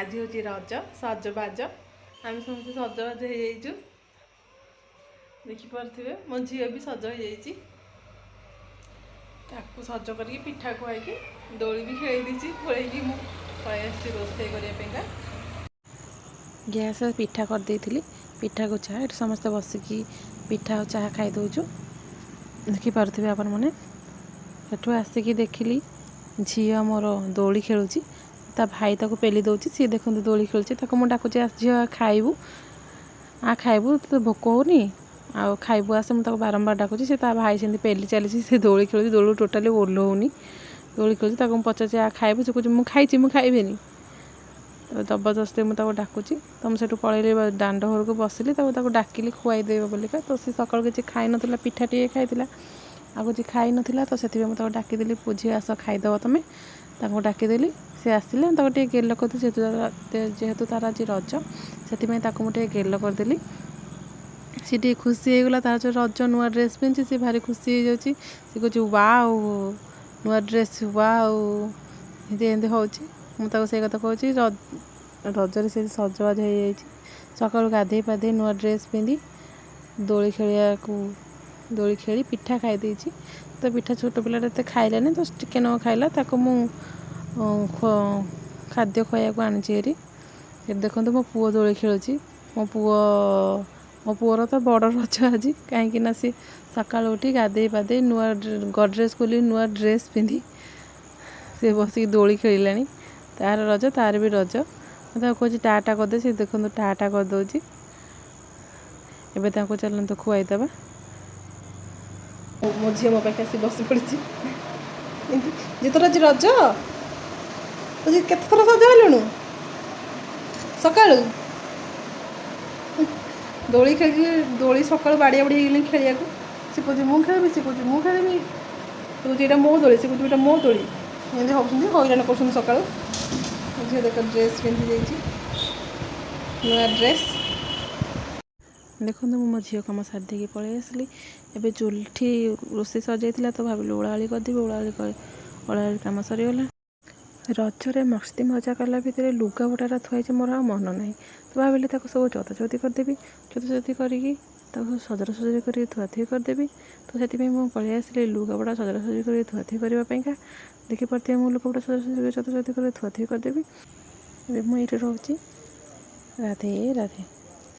आज हूँ रज सजबाज आम समस्त सजबाज हो देखिपे मो झी भी सज हो सज कर पिठा खुआई दोली भी खेल दी खोल मुझे रोसे करने गैस पिठा करदे पिठा को चाह ये समस्ते बसिकी पिठा और चाह खाई दौचु देखिपे आपण मैंने सेठू आसिकी देखिली झी मोर दोली खेलुची ता भाई ताको पेली दौची सी देखते दोली खेलुची ताको मु डाकुची झी खाइबू खाइबू तो भोक होनी आ खाइबू आसे मुझे बारंबार डाकुची से ता भाई से पेली चली से दोली खेलुची दोली टोटाली ओह्लौनी दोली खेलुची ताको पचार आ खाइबू से कहूँ मुझे खाइबेनी जबरदस्ती मुझे डाकुची तो मुझे पलैली दांड घर को बसिली डाकिली खुआईदेव बोलिका तो सी सकाल किसी खाई ना पिठा टे खाई आ कुछ खाई ना तो से मुझे डाकिदेली पूझी आस खाईदेव तुम्हें डाकिदेली सी आसिले टे गेल कर जेहेतु तार आज रज से मुझे गेल करदेली सी टे खुशी होगला तार जो रज नुआ ड्रेस पिंधि सी भारी खुशी हो जाती सी कह वाओ नुआ ड्रेस वाओ एमती हो से कथा कहूँ रजरे से सजबाज हो सका गाधे पाधे नुआ ड्रेस पिंधि दोली दोली खेली पिठा खाई देती तो पिठा छोट पिलाटे खाइलानी तो टिके न खाइला मु खाद्य खुआ को आनी देखो मो पुओ दोली खेलुची मो पुओर तो बड़ रज आज कहीं सी सका उठी गाधे पाधे नुआ गड्रेस खोली नुआ ड्रेस पिंधि सी बसिक दोली खेलानी तार रज तार भी रज मतलब कहे टाटा करदे से देखो टाटा करदे एवं चलते खुआईदे मो झी मो पाखे आसी बस पड़ी जी तोर आज रज के थर सज हेलुणु सका दोली खेल दोली सका बाड़िया बाड़ी गली खेलिया सी कहे मुझे खेल सी कहे मुझे खेल कहे यहाँ मो दोली सी कहे यहाँ मो दोली एमती हो हईराण कर सका झील देख ड्रेस पिंधि नुआ ड्रेस देखो मो झील कम सारी पलि आसली एवं चूल्ठी रोसे सजाई तो भाविली ओलाली करदेवी ओलाली कम सरीगला रजरे मस्ती मजा कला भितर लुगापटार थुआई मोर आ मन ना तो भाविली सब चौथी करदेवी चौथी करके सजरा सजरी कर थुआथुई करदेवी तो से मुझे पलि आसली लुगापटा सजरा सजरी कर थुआथुई करने देखिपे मुझे लुगापटा सजरा सजरी कर थुआथुई करदेवी मुझे रोचे राधे राधे।